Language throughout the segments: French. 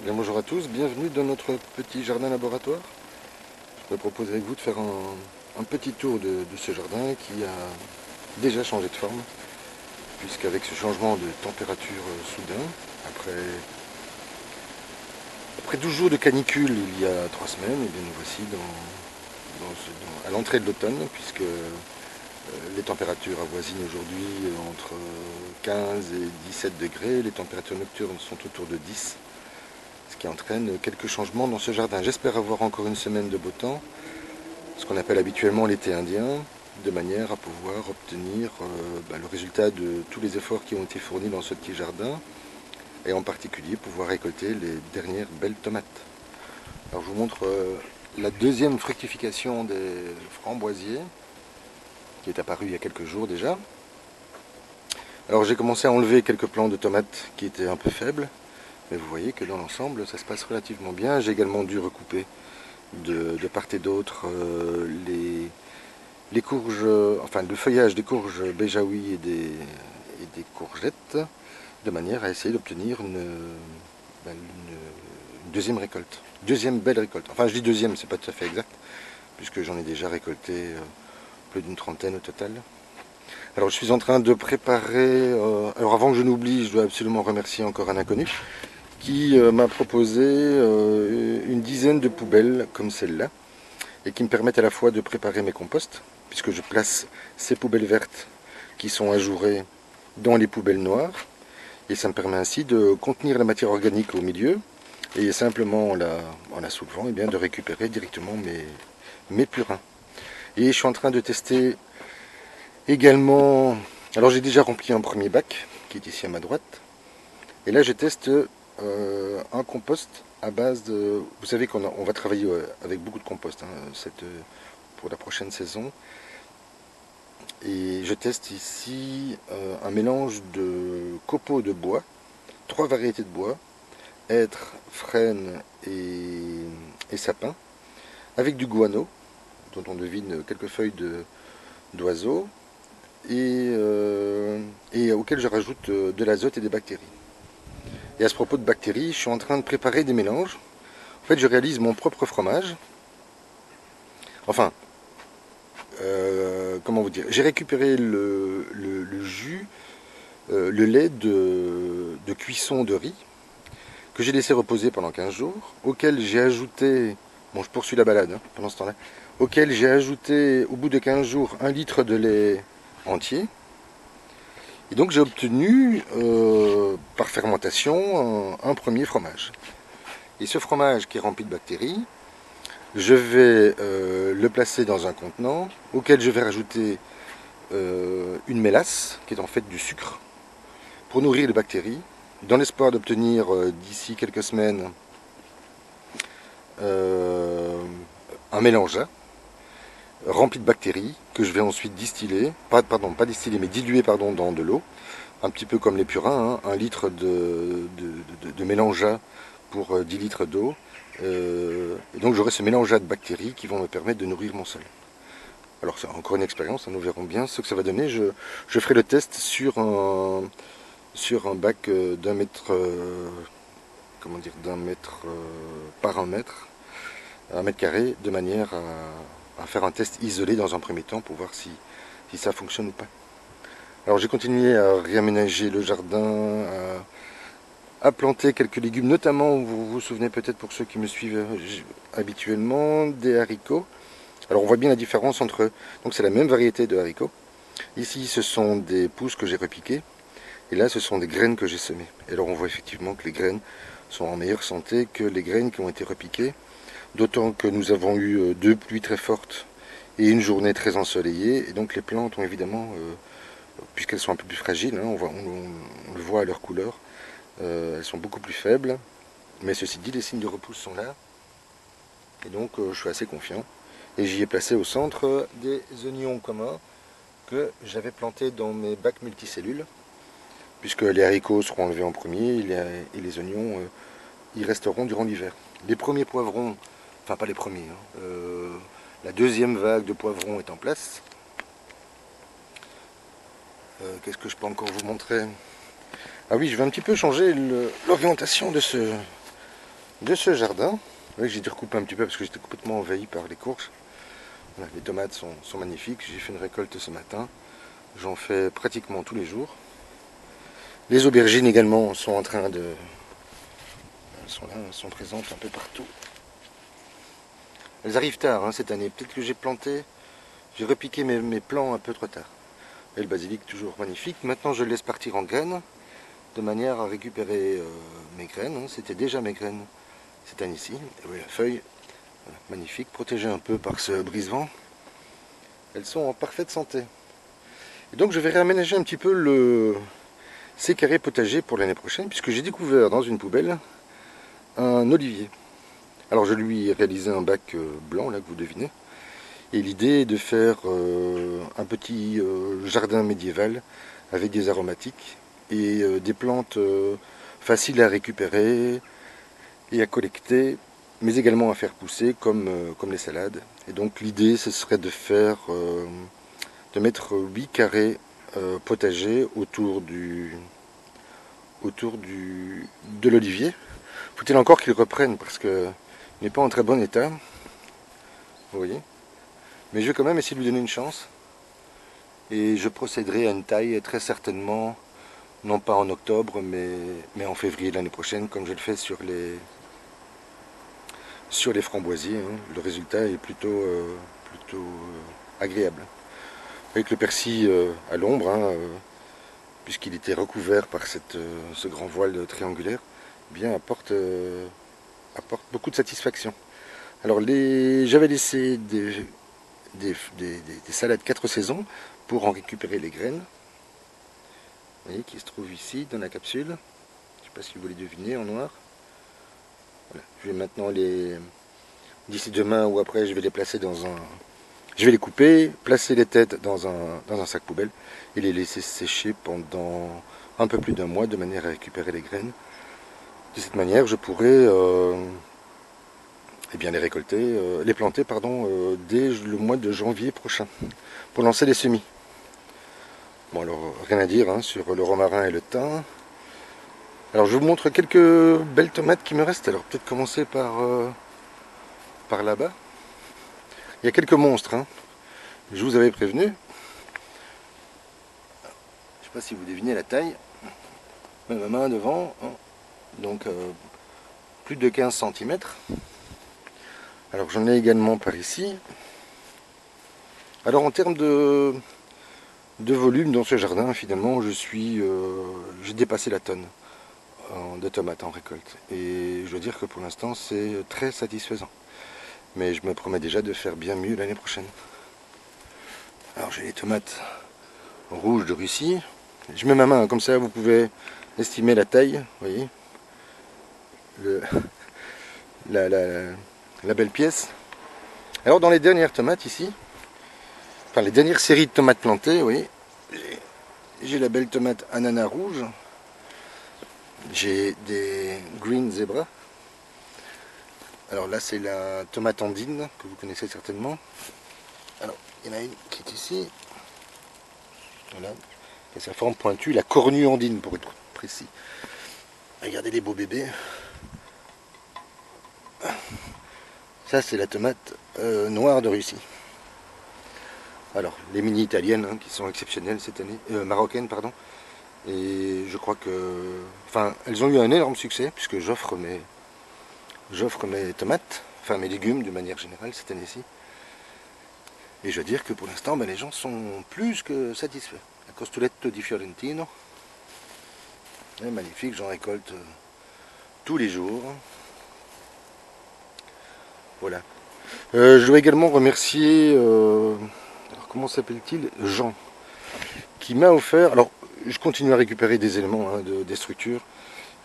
Bien, bonjour à tous, bienvenue dans notre petit jardin laboratoire. Je me propose avec vous de faire un petit tour de ce jardin qui a déjà changé de forme, puisqu'avec ce changement de température soudain, après 12 jours de canicule il y a 3 semaines, et bien nous voici à l'entrée de l'automne, puisque les températures avoisinent aujourd'hui entre 15 et 17 degrés, les températures nocturnes sont autour de 10, ce qui entraîne quelques changements dans ce jardin. J'espère avoir encore une semaine de beau temps, ce qu'on appelle habituellement l'été indien, de manière à pouvoir obtenir le résultat de tous les efforts qui ont été fournis dans ce petit jardin, et en particulier pouvoir récolter les dernières belles tomates. Alors je vous montre la deuxième fructification des framboisiers, qui est apparue il y a quelques jours déjà. Alors j'ai commencé à enlever quelques plants de tomates qui étaient un peu faibles, mais vous voyez que dans l'ensemble ça se passe relativement bien. J'ai également dû recouper de part et d'autre les courges, enfin le feuillage des courges béjaoui et des courgettes, de manière à essayer d'obtenir une deuxième récolte. Deuxième belle récolte. Enfin je dis deuxième, c'est pas tout à fait exact, puisque j'en ai déjà récolté plus d'une trentaine au total. Alors je suis en train de préparer, alors avant que je n'oublie, je dois absolument remercier encore un inconnu, qui m'a proposé une dizaine de poubelles comme celle-là, et qui me permettent à la fois de préparer mes composts, puisque je place ces poubelles vertes qui sont ajourées dans les poubelles noires, et ça me permet ainsi de contenir la matière organique au milieu, et simplement en la soulevant, et bien, de récupérer directement mes purins. Et je suis en train de tester également, alors j'ai déjà rempli un premier bac, qui est ici à ma droite, et là je teste un compost à base de... Vous savez qu'on va travailler avec beaucoup de compost pour la prochaine saison. Et je teste ici un mélange de copeaux de bois, 3 variétés de bois, hêtre, frêne et sapin, avec du guano, dont on devine quelques feuilles d'oiseaux, et auquel je rajoute de l'azote et des bactéries. Et à ce propos de bactéries, je suis en train de préparer des mélanges. En fait, je réalise mon propre fromage. Enfin, comment vous dire, j'ai récupéré le jus, le lait de cuisson de riz, que j'ai laissé reposer pendant 15 jours, auquel j'ai ajouté, bon je poursuis la balade pendant ce temps-là, auquel j'ai ajouté au bout de 15 jours 1 litre de lait entier. Et donc j'ai obtenu, par fermentation, un premier fromage. Et ce fromage qui est rempli de bactéries, je vais le placer dans un contenant auquel je vais rajouter une mélasse, qui est en fait du sucre, pour nourrir les bactéries, dans l'espoir d'obtenir d'ici quelques semaines un mélange rempli de bactéries que je vais ensuite distiller, pas distiller, mais diluer dans de l'eau, un petit peu comme les purins, hein, 1 litre de mélange pour 10 litres d'eau. Et donc j'aurai ce mélange de bactéries qui vont me permettre de nourrir mon sol. Alors c'est encore une expérience, nous verrons bien ce que ça va donner. Je ferai le test sur un bac d'un mètre, comment dire, d'un mètre par 1 mètre, 1 mètre carré, de manière à faire un test isolé dans un premier temps pour voir si ça fonctionne ou pas. Alors j'ai continué à réaménager le jardin, à planter quelques légumes, notamment, vous vous souvenez peut-être pour ceux qui me suivent habituellement, des haricots. Alors on voit bien la différence entre, donc c'est la même variété de haricots. Ici ce sont des pousses que j'ai repiquées, et là ce sont des graines que j'ai semées. Et alors on voit effectivement que les graines sont en meilleure santé que les graines qui ont été repiquées, d'autant que nous avons eu 2 pluies très fortes et une journée très ensoleillée, et donc les plantes ont évidemment, puisqu'elles sont un peu plus fragiles, hein, on le voit à leur couleur, elles sont beaucoup plus faibles, mais ceci dit, les signes de repousse sont là, et donc je suis assez confiant. Et j'y ai placé au centre des oignons communs que j'avais plantés dans mes bacs multicellules, puisque les haricots seront enlevés en premier et les oignons y resteront durant l'hiver. Les premiers poivrons, enfin pas les premiers, hein, la deuxième vague de poivrons est en place. Qu'est-ce que je peux encore vous montrer? Ah oui, je vais un petit peu changer l'orientation de de ce jardin. Oui, j'ai dû recouper un petit peu parce que j'étais complètement envahi par les courges. Voilà, les tomates sont magnifiques. J'ai fait une récolte ce matin. J'en fais pratiquement tous les jours. Les aubergines également sont en train de... Elles sont là, elles sont présentes un peu partout. Elles arrivent tard cette année. Peut-être que j'ai repiqué mes plants un peu trop tard. Et le basilic toujours magnifique. Maintenant je le laisse partir en graines de manière à récupérer mes graines. C'était déjà mes graines cette année-ci. Et oui, la feuille, voilà, magnifique, protégée un peu par ce brise-vent. Elles sont en parfaite santé. Et donc je vais réaménager un petit peu ces carrés potagers pour l'année prochaine, puisque j'ai découvert dans une poubelle un olivier. Alors je lui ai réalisé un bac blanc, là que vous devinez. Et l'idée est de faire un petit jardin médiéval avec des aromatiques et des plantes faciles à récupérer et à collecter, mais également à faire pousser comme les salades. Et donc l'idée ce serait de mettre 8 carrés potagers autour de l'olivier. Faut-il encore qu'il reprenne parce qu'il n'est pas en très bon état. Vous voyez. Mais je vais quand même essayer de lui donner une chance. Et je procéderai à une taille très certainement, non pas en octobre, mais en février de l'année prochaine, comme je le fais sur les framboisiers. Le résultat est plutôt agréable. Avec le persil à l'ombre, puisqu'il était recouvert par ce grand voile triangulaire, eh bien apporte beaucoup de satisfaction. Alors j'avais laissé des salades 4 saisons pour en récupérer les graines. Vous voyez, qui se trouvent ici dans la capsule. Je ne sais pas si vous les devinez en noir. Voilà. Je vais maintenant d'ici demain ou après, je vais les placer je vais les couper, placer les têtes dans un sac poubelle et les laisser sécher pendant un peu plus d'un mois de manière à récupérer les graines. De cette manière, je pourrai eh bien les récolter, les planter dès le mois de janvier prochain pour lancer les semis. Bon alors rien à dire sur le romarin et le thym. Alors je vous montre quelques belles tomates qui me restent. Alors peut-être commencer par là-bas. Il y a quelques monstres. Je vous avais prévenu. Je ne sais pas si vous devinez la taille. Même ma main devant. Donc plus de 15 cm. Alors j'en ai également par ici. Alors en termes de volume dans ce jardin, finalement, j'ai dépassé la tonne de tomates en récolte. Et je dois dire que pour l'instant, c'est très satisfaisant. Mais je me promets déjà de faire bien mieux l'année prochaine. Alors j'ai les tomates rouges de Russie. Je mets ma main, comme ça vous pouvez estimer la taille, vous voyez. La belle pièce. Alors dans les dernières tomates ici, enfin les dernières séries de tomates plantées, oui, j'ai la belle tomate ananas rouge, j'ai des green zebra. Alors là c'est la tomate andine que vous connaissez certainement. Alors il y en a une qui est ici, voilà, qui a sa forme pointue, la cornue andine pour être précis. Regardez les beaux bébés. Ça c'est la tomate noire de Russie. Alors les mini italiennes qui sont exceptionnelles cette année, marocaines pardon. Et je crois que, enfin, elles ont eu un énorme succès puisque j'offre mes tomates, enfin mes légumes de manière générale cette année-ci. Et je veux dire que pour l'instant, les gens sont plus que satisfaits. La Costoletto di Fiorentino, est magnifique, j'en récolte tous les jours. Voilà. Je dois également remercier, alors comment s'appelle-t-il, Jean, qui m'a offert, alors je continue à récupérer des éléments des structures,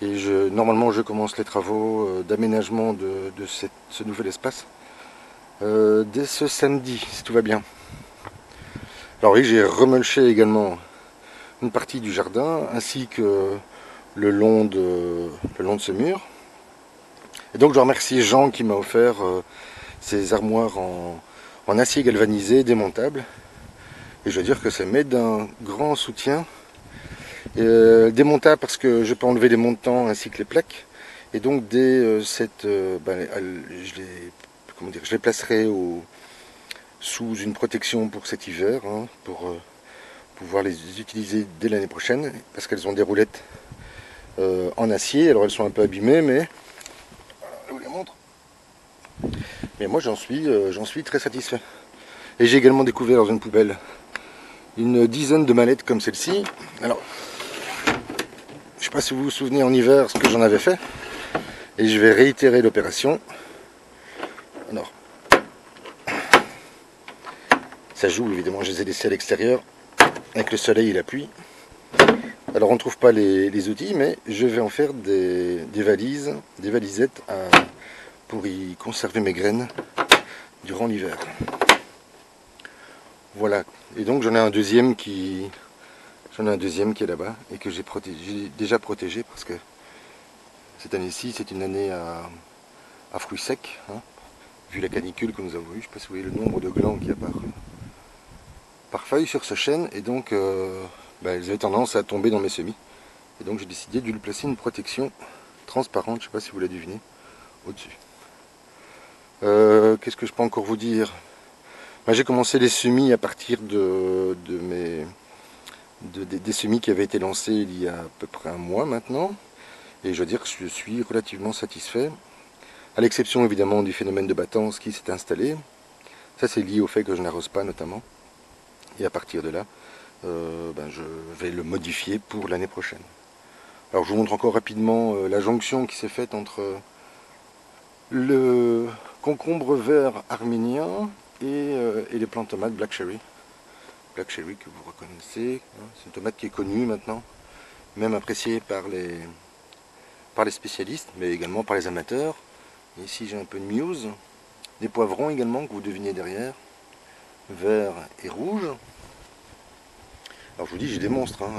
et normalement je commence les travaux d'aménagement de ce nouvel espace dès ce samedi, si tout va bien. Alors oui, j'ai remulché également une partie du jardin, ainsi que le long de ce mur. Et donc je remercie Jean qui m'a offert ces armoires en acier galvanisé démontables. Et je veux dire que ça m'est d'un grand soutien. Démontable parce que je peux enlever les montants ainsi que les plaques. Et donc dès je les placerai sous une protection pour cet hiver, hein, pour pouvoir les utiliser dès l'année prochaine, parce qu'elles ont des roulettes en acier. Alors elles sont un peu abîmées, mais je vous les montre. Mais moi j'en suis très satisfait. Et j'ai également découvert dans une poubelle une dizaine de mallettes comme celle-ci. Alors, je ne sais pas si vous vous souvenez en hiver ce que j'en avais fait. Et je vais réitérer l'opération. Alors, ça joue évidemment, je les ai laissés à l'extérieur avec le soleil et la pluie. Alors on ne trouve pas les outils, mais je vais en faire des valises, des valisettes pour y conserver mes graines durant l'hiver. Voilà. Et donc j'en ai un deuxième qui est là-bas et que j'ai déjà protégé parce que cette année-ci c'est une année à fruits secs, hein, vu la canicule que nous avons eue. Je ne sais pas si vous voyez le nombre de glands qu'il y a par feuille sur ce chêne, et donc elles avaient tendance à tomber dans mes semis. Et donc j'ai décidé de lui placer une protection transparente, je ne sais pas si vous l'avez deviné, au-dessus. Qu'est-ce que je peux encore vous dire? J'ai commencé les semis à partir des semis qui avaient été lancés il y a à peu près un mois maintenant. Et je dois dire que je suis relativement satisfait, à l'exception évidemment du phénomène de battance qui s'est installé. Ça c'est lié au fait que je n'arrose pas notamment. Et à partir de là, je vais le modifier pour l'année prochaine. Alors je vous montre encore rapidement la jonction qui s'est faite entre le concombre vert arménien et les plantes tomates Black Cherry. Black Cherry que vous reconnaissez, hein, c'est une tomate qui est connue maintenant, même appréciée par les spécialistes, mais également par les amateurs. Et ici j'ai un peu de muse, des poivrons également que vous devinez derrière, vert et rouge. Alors je vous dis, j'ai des monstres, hein,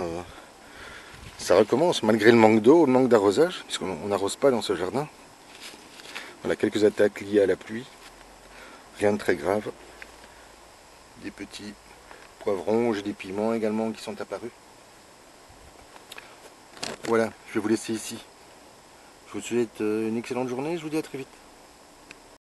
ça recommence malgré le manque d'eau, le manque d'arrosage, puisqu'on n'arrose pas dans ce jardin. On a quelques attaques liées à la pluie, rien de très grave. Des petits poivrons, j'ai des piments également qui sont apparus. Voilà, je vais vous laisser ici. Je vous souhaite une excellente journée, je vous dis à très vite.